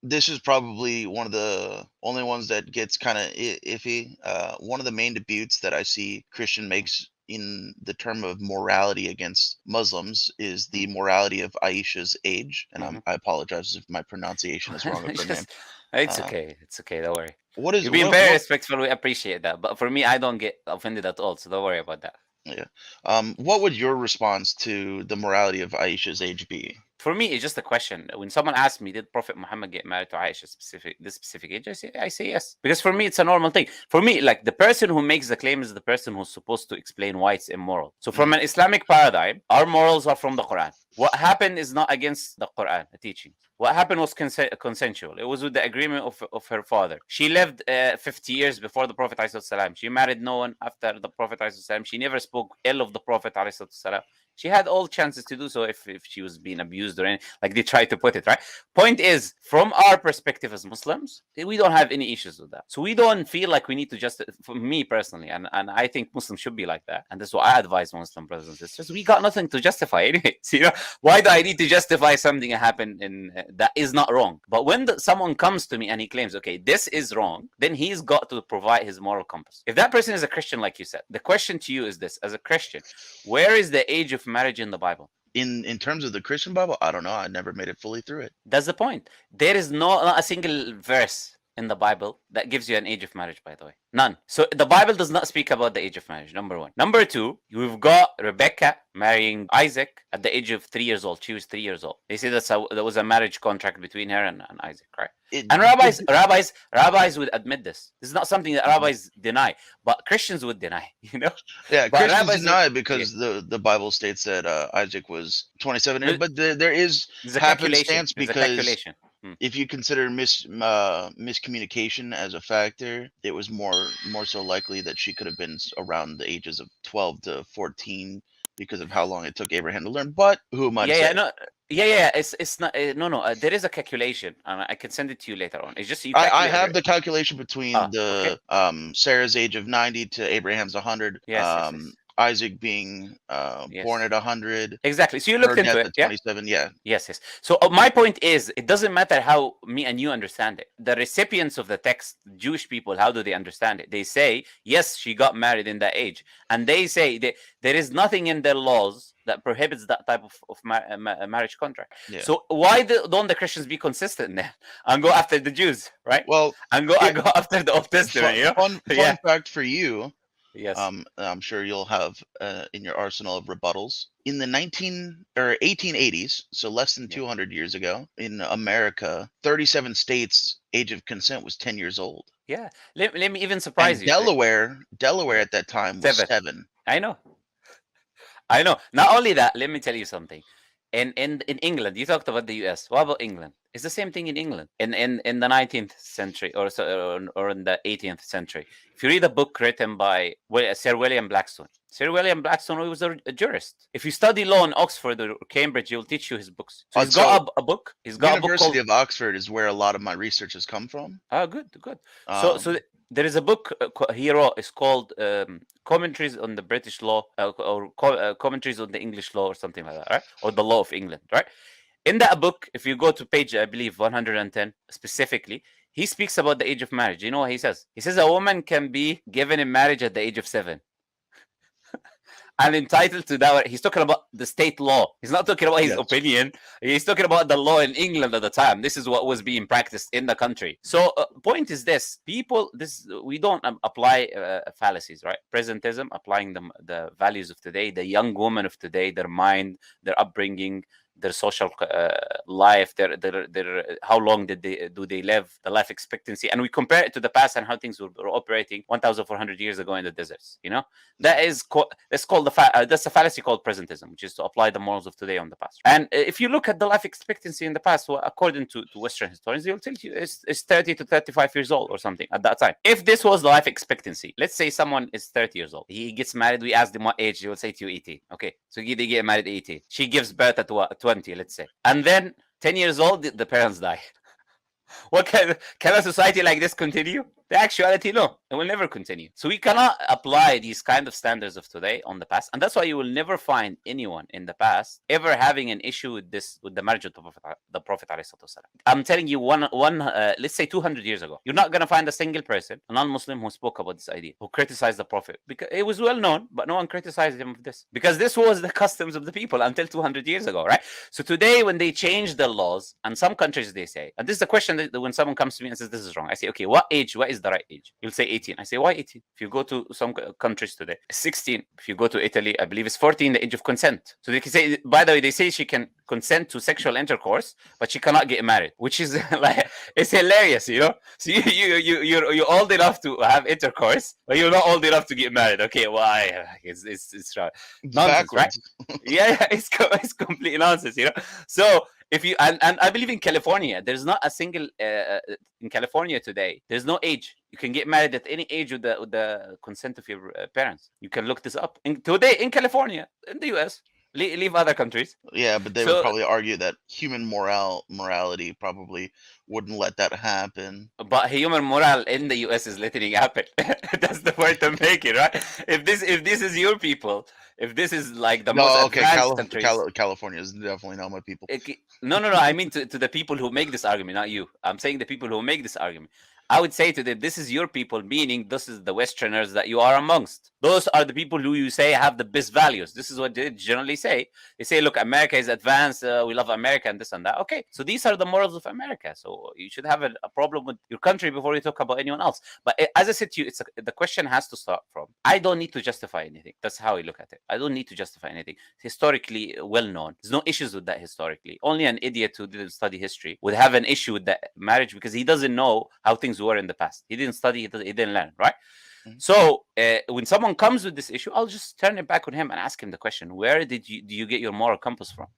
this is probably one of the only ones that gets kind of iffy. One of the main debates that I see Christian Mm, makes in the term of morality against Muslims is mm, the morality of Aisha's age, and mhm. I apologize if my pronunciation is wrong of her name. Just it's Uh, okay. It's okay. Don't worry. what is You're being very what? respectful. We appreciate that. But for me, I don't get offended at all. So don't worry about that. Yeah. What would your response to the morality of Aisha's age be? For me, it's just a question. When someone asks me, did Prophet Muhammad get married to Aisha this specific age? I say yes. Because for me, it's a normal thing. For me, like the person who makes the claim is the person who's supposed to explain why it's immoral. So from Mhm. an Islamic paradigm, our morals are from the Quran. What happened is not against the Quran, the teaching. What happened was consensual. It was with the agreement of her father. She lived 50 years before the Prophet ﷺ. She married no one after the Prophet ﷺ. She never spoke ill of the Prophet ﷺ. She had all chances to do so if she was being abused or anything, like they try to put it, right? Point is, from our perspective as Muslims, we don't have any issues with that. So we don't feel like we need to just, for me personally, and I think Muslims should be like that. And that's what I advise Muslim brothers and sisters. We got nothing to justify anyway. Why do I need to justify something that happened that is not wrong? But when someone comes to me and he claims, okay, this is wrong, then he's got to provide his moral compass. If that person is a Christian, like you said, the question to you is this: as a Christian, where is the age of marriage in the Bible? In terms of the Christian Bible, I don't know. I never made it fully through it. That's the point. There is not a single verse in the Bible that gives you an age of marriage, by the way. None. So the Bible does not speak about the age of marriage, number one. Number two, we've got Rebecca marrying Isaac at the age of 3 years old. She was 3 years old. They say there was a marriage contract between her and Isaac, right? It, And rabbis would admit this. This is not something that rabbis deny, but Christians would deny, Yeah, But Christians rabbis would, deny it yeah. because the Bible states that Isaac was 27 years, But but there is there's a calculation. happenstance There's a because calculation. Hmm. if you consider miscommunication as a factor, it was more so likely that she could have been around the ages of 12 to 14 because of how long it took Abraham to learn. But who am I to Yeah, say? yeah, no, yeah. It's not. No, no. There is a calculation, and I can send it to you later on. It's just you I calculate have her. the calculation between Ah, okay. the Sarah's age of 90 to Abraham's 100, Yes, yes, yes, Isaac being born yes. at 100, Exactly. So you her looked death into it, at yeah? 27. Yeah, Yes, yes. So my point is, it doesn't matter how me and you understand it. The recipients of the text, Jewish people, how do they understand it? They say, yes, she got married in that age, and they say that there is nothing in their laws that prohibits that type of marriage contract. yeah. So why don't the Christians be consistent then and go after the Jews, right? Well, And go it, and go after the Old Testament, fun Yeah. fact for you. Yes. I'm sure you'll have in your arsenal of rebuttals. In the 19 or 1880s, so less than Yeah. 200 years ago, in America, 37 states age of consent was 10 years old, Yeah. Let me even surprise and you. Delaware Yeah. at that time was Seven. 7. I know. I know. Not only that, let me tell you something. In England, you talked about the US. What about England? It's the same thing in England in the 19th century or in the 18th century. If you read a book written by Sir William Blackstone, Sir William Blackstone was a jurist. If you study law in Oxford or Cambridge, he'll teach you his books. So he's So got a book. He's got a book University called of Oxford is where a lot of my research has come from. Good, good. So Um, there is a book he wrote. It's called Commentaries on the British Law or Commentaries on the English Law or something like that, right? Or the Law of England, right? In that book, if you go to page, I believe 110 specifically, he speaks about the age of marriage. You know what he says? He says a woman can be given in marriage at the age of 7 and entitled to that. He's talking about the state law. He's not talking about his yes. opinion. He's talking about the law in England at the time. This is what was being practiced in the country. So, point is this: people, this we don't apply fallacies, right? Presentism, applying the values of today, the young woman of today, their mind, their upbringing, their social life, their how long do they live, the life expectancy, and we compare it to the past and how things were operating 1,400 years ago in the deserts. That's called that's a fallacy called presentism, which is to apply the morals of today on the past. And if you look at the life expectancy in the past, well, according to Western historians, they'll tell you it's 30 to 35 years old or something at that time. If this was the life expectancy, let's say someone is 30 years old, he gets married, we ask them what age, he will say to you 18. Okay, so they get married 18. She gives birth at what, 20, let's say. And then 10 years old, the parents die. What can a society like this continue? The actuality, no, it will never continue. So we cannot apply these kind of standards of today on the past, and that's why you will never find anyone in the past ever having an issue with this, with the marriage of the Prophet. I'm telling you, let's say 200 years ago, you're not gonna find a single person, a non-Muslim, who spoke about this idea, who criticized the Prophet, because it was well known, but no one criticized him of this, because this was the customs of the people until 200 years ago, right? So today, when they change the laws, and some countries they say, and this is the question that when someone comes to me and says this is wrong, I say, okay, what age? What is the right age? You'll say 18. I say, why 18? If you go to some countries today, 16. If you go to Italy, I believe it's 14, the age of consent. So they can say, by the way, they say she can consent to sexual intercourse, but she cannot get married, which is like, it's hilarious, you know. So you're old enough to have intercourse, but you're not old enough to get married. Okay, why? It's It's nonsense, right? backwards. Yeah, it's complete nonsense, you know. So if you and I believe in California, there's not a single in California today. There's no age. You can get married at any age with the consent of your parents. You can look this up. Today in California, in the U.S., leave other countries. Yeah, but they would So, probably argue that human morality probably wouldn't let that happen. but human moral in the U.S. is letting it happen. That's the point I'm making, right? If this is your people, if this is like the most No, okay, advanced countries. California is definitely not my people. No. I mean to the people who make this argument, not you. I'm saying the people who make this argument. I would say to them, this is your people, meaning this is the Westerners that you are amongst. Those are the people who you say have the best values. This is what they generally say. They say, look, America is advanced. We love America and this and that. Okay, so these are the morals of America. So you should have a problem with your country before you talk about anyone else. But as I said to you, the question has to start from, I don't need to justify anything. That's how I look at it. I don't need to justify anything. It's historically well known. There's no issues with that historically. Only an idiot who didn't study history would have an issue with that marriage because he doesn't know how things were in the past. He didn't study, he didn't learn, right? Mhm. So when someone comes with this issue, I'll just turn it back on him and ask him the question: where do you get your moral compass from?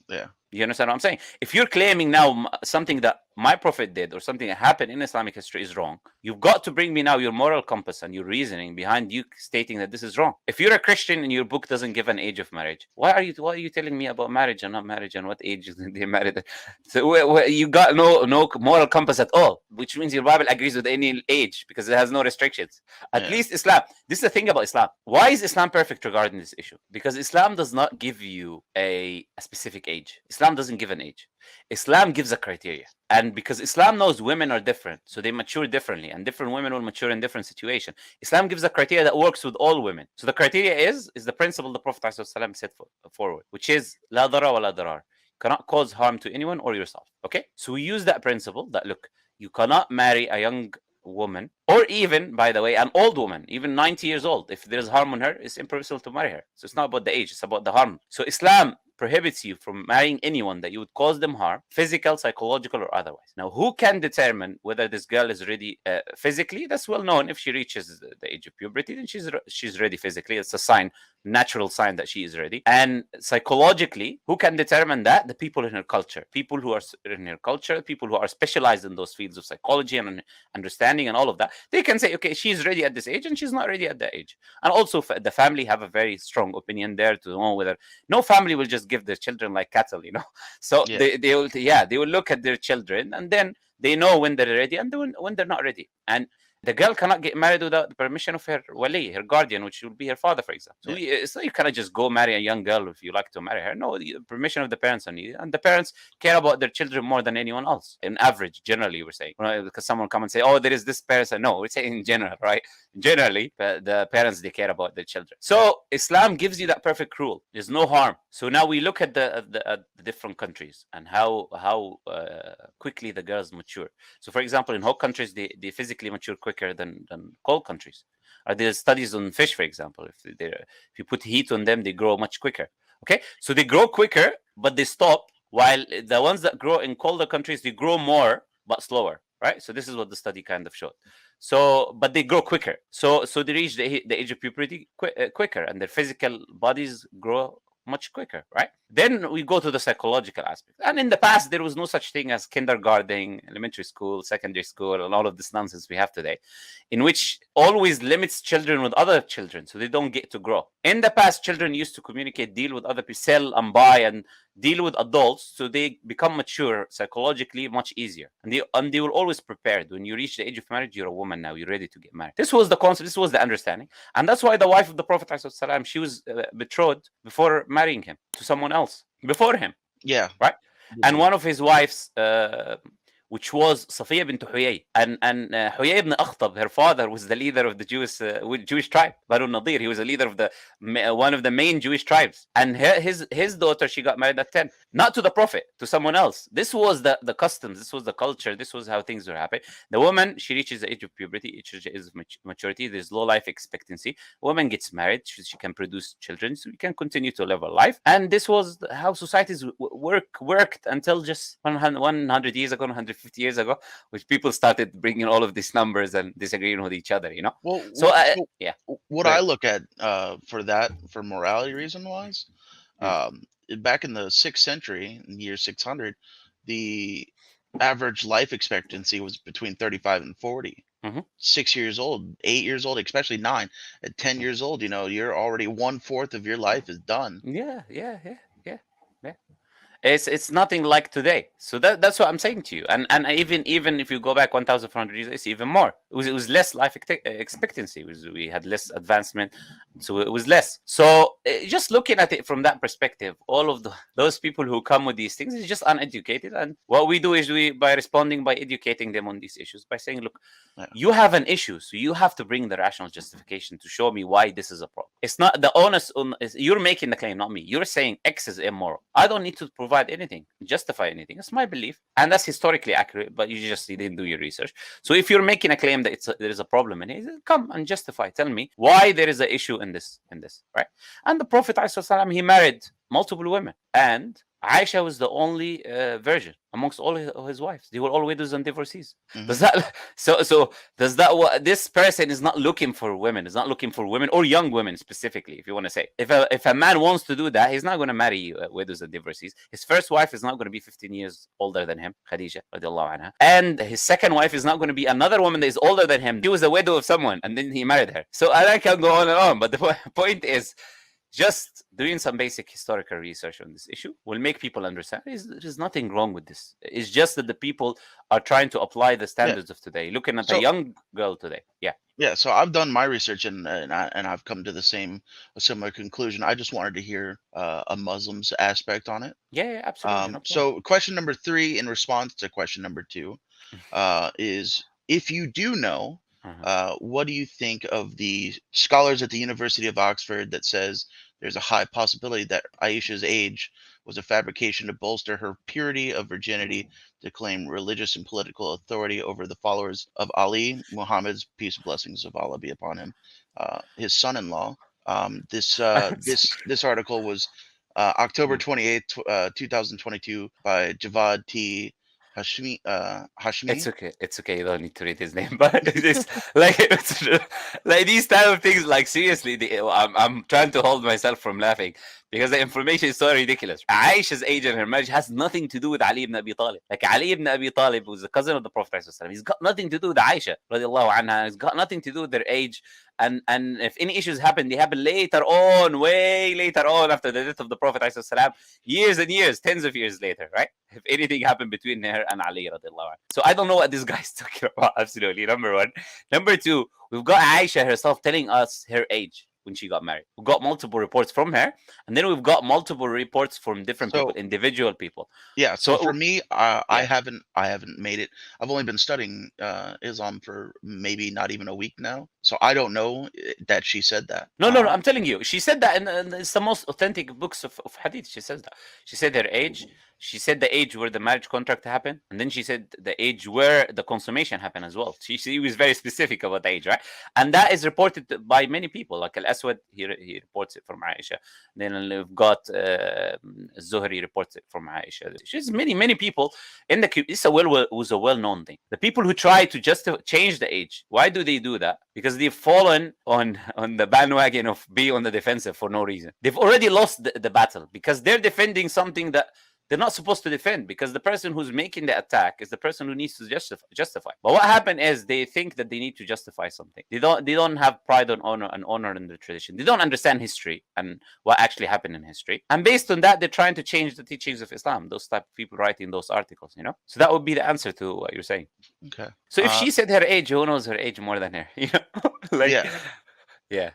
Yeah. You understand what I'm saying? If you're claiming now something that my prophet did or something that happened in Islamic history is wrong, you've got to bring me now your moral compass and your reasoning behind you stating that this is wrong. If you're a Christian and your book doesn't give an age of marriage, why are you telling me about marriage and not marriage and what age they married? So you got no moral compass at all, which means your Bible agrees with any age because it has no restrictions. At Yeah. least Islam. This is the thing about Islam. Why is Islam perfect regarding this issue? Because Islam does not give you a specific age. Islam doesn't give an age. Islam gives a criteria. And because Islam knows women are different, so they mature differently, and different women will mature in different situations. Islam gives a criteria that works with all women. So the criteria is the principle the Prophet ﷺ set forward, which is la dara wa la darar. Cannot cause harm to anyone or yourself. Okay? So we use that principle that, look, you cannot marry a young woman, or even, by the way, an old woman, even 90 years old. If there's harm on her, it's impermissible to marry her. So it's not about the age, it's about the harm. So Islam prohibits you from marrying anyone that you would cause them harm, physical, psychological, or otherwise. Now, who can determine whether this girl is ready physically? That's well known. If she reaches the age of puberty, then she's ready physically. It's a sign, natural sign that she is ready. And psychologically, who can determine that? The people in her culture. People who are in her culture, people who are specialized in those fields of psychology and understanding and all of that, they can say, okay, she's ready at this age and she's not ready at that age. And also the family have a very strong opinion there to know whether, no family will just give their children like cattle, you know. So Yeah. they will look at their children and then they know when they're ready and when they're not ready. And the girl cannot get married without the permission of her wali, her guardian, which will be her father, for example. So it's not, you cannot just go marry a young girl if you like to marry her. No, the permission of the parents are needed. And the parents care about their children more than anyone else. In average, generally, we're saying. Right? Because someone come and say, oh, there is this parents. No, we're saying in general, right? Generally, the parents, they care about their children. So Islam gives you that perfect rule. There's no harm. So now we look at the different countries and how quickly the girls mature. So, for example, in hot countries, they physically mature quicker than cold countries. There studies on fish, for example. If you put heat on them, they grow much quicker. Okay, so they grow quicker, but they stop. While the ones that grow in colder countries, they grow more but slower. Right. So this is what the study kind of showed. So, but they grow quicker. So they reach the age of puberty quicker, and their physical bodies grow much quicker, right? Then we go to the psychological aspect. And in the past, there was no such thing as kindergarten, elementary school, secondary school, and all of this nonsense we have today, in which always limits children with other children, so they don't get to grow. In the past, children used to communicate, deal with other people, sell and buy, and deal with adults so they become mature psychologically much easier. And they will always prepared. When you reach the age of marriage, you're a woman now. You're ready to get married. This was the concept. This was the understanding. And that's why the wife of the Prophet, ﷺ, she was betrothed before marrying him to someone else before him, Yeah. right? And one of his wives, which was Safiya bint Huyay. And Huyay ibn Akhtab, her father, was the leader of the Jewish tribe, Banu Nadir. He was a leader of one of the main Jewish tribes. And his daughter, she got married at 10. Not to the Prophet, to someone else. This was the customs, this was the culture, this was how things were happening. The woman, she reaches the age of puberty, age of maturity, there's low life expectancy. A woman gets married, she can produce children, so we can continue to live a life. And this was how societies worked until just 100 years ago, 150 years ago, which people started bringing all of these numbers and disagreeing with each other, Well, So, yeah. what I look at for morality reason wise, Mm. back in the 6th century, in the year 600, the average life expectancy was between 35 and 40. Mhm. 6 years old, 8 years old, especially 9. At 10 years old, you're already 1/4 of your life is done. Yeah. It's nothing like today. So that's what I'm saying to you. And even if you go back 1,400 years, it's even more. It was less life expectancy. We had less advancement, so it was less. So just looking at it from that perspective, all of those people who come with these things is just uneducated. And what we do is by responding by educating them on these issues by saying, look, Yeah. you have an issue, so you have to bring the rational justification to show me why this is a problem. It's not the onus on. You're making the claim, not me. You're saying X is immoral. I don't need to provide anything, justify anything. It's my belief, and that's historically accurate. But you didn't do your research. So if you're making a claim that there is a problem in it, come and justify. Tell me why there is an issue in this, right? And the Prophet ﷺ, he married multiple women, and Aisha was the only virgin amongst all his wives. They were all widows and divorcees. Mhm. Does that so does that this person is not looking for women, is not looking for women or young women specifically, if you want to say. If a man wants to do that, he's not going to marry widows and divorcees. His first wife is not going to be 15 years older than him, Khadija radiallahu anha. And his second wife is not going to be another woman that is older than him. She was a widow of someone and then he married her. So I can go on and on, but the point is, just doing some basic historical research on this issue will make people understand there's nothing wrong with this. It's just that the people are trying to apply the standards of today, looking at the young girl today. Yeah, so I've done my research and I've come to a similar conclusion. I just wanted to hear a Muslim's aspect on it. Yeah, absolutely. So question number 3 in response to question number 2 is, if you do know, what do you think of the scholars at the University of Oxford that says there's a high possibility that Aisha's age was a fabrication to bolster her purity of virginity, to claim religious and political authority over the followers of Ali, Muhammad's peace and blessings of Allah be upon him, his son-in-law? This article was October 28th, 2022, by Javad T. Hashmi. Hashmi. It's okay. You don't need to read his name, but it's like these type of things. Like seriously, I'm trying to hold myself from laughing because the information is so ridiculous. Aisha's age and her marriage has nothing to do with Ali ibn Abi Talib. Like Ali ibn Abi Talib was the cousin of the Prophet. He's got nothing to do with Aisha radiallahu anha. He's got nothing to do with their age. And if any issues happen, they happen later on, way later on, after the death of the Prophet, years and years, tens of years later, right? If anything happened between her and Ali radiallahu anhu. So I don't know what this guy's talking about, absolutely, number one. Number two, we've got Aisha herself telling us her age when she got married. We've got multiple reports from her, and then we've got multiple reports from different people, individual people. Yeah, so for me, I haven't made it. I've only been studying Islam for maybe not even a week now, so I don't know that she said that. No, I'm telling you, she said that, and it's the most authentic books of hadith. She says that. She said her age. She said the age where the marriage contract happened, and then she said the age where the consummation happened as well. She was very specific about the age, right? And that is reported by many people. Like Al-Aswad, he reports it from Aisha. Then we've got Zuhri reports it from Aisha. She's many people in the. This was a well-known thing. The people who try to just change the age, why do they do that? Because they've fallen on the bandwagon of being on the defensive for no reason. They've already lost the battle because they're defending something that they're not supposed to defend, because the person who's making the attack is the person who needs to justify. But what happened is they think that they need to justify something. They don't have pride and honor in the tradition. They don't understand history and what actually happened in history. And based on that, they're trying to change the teachings of Islam. Those type of people writing those articles, you know. So that would be the answer to what you're saying. Okay. So if she said her age, who knows her age more than her? You know, like, Yeah. yeah.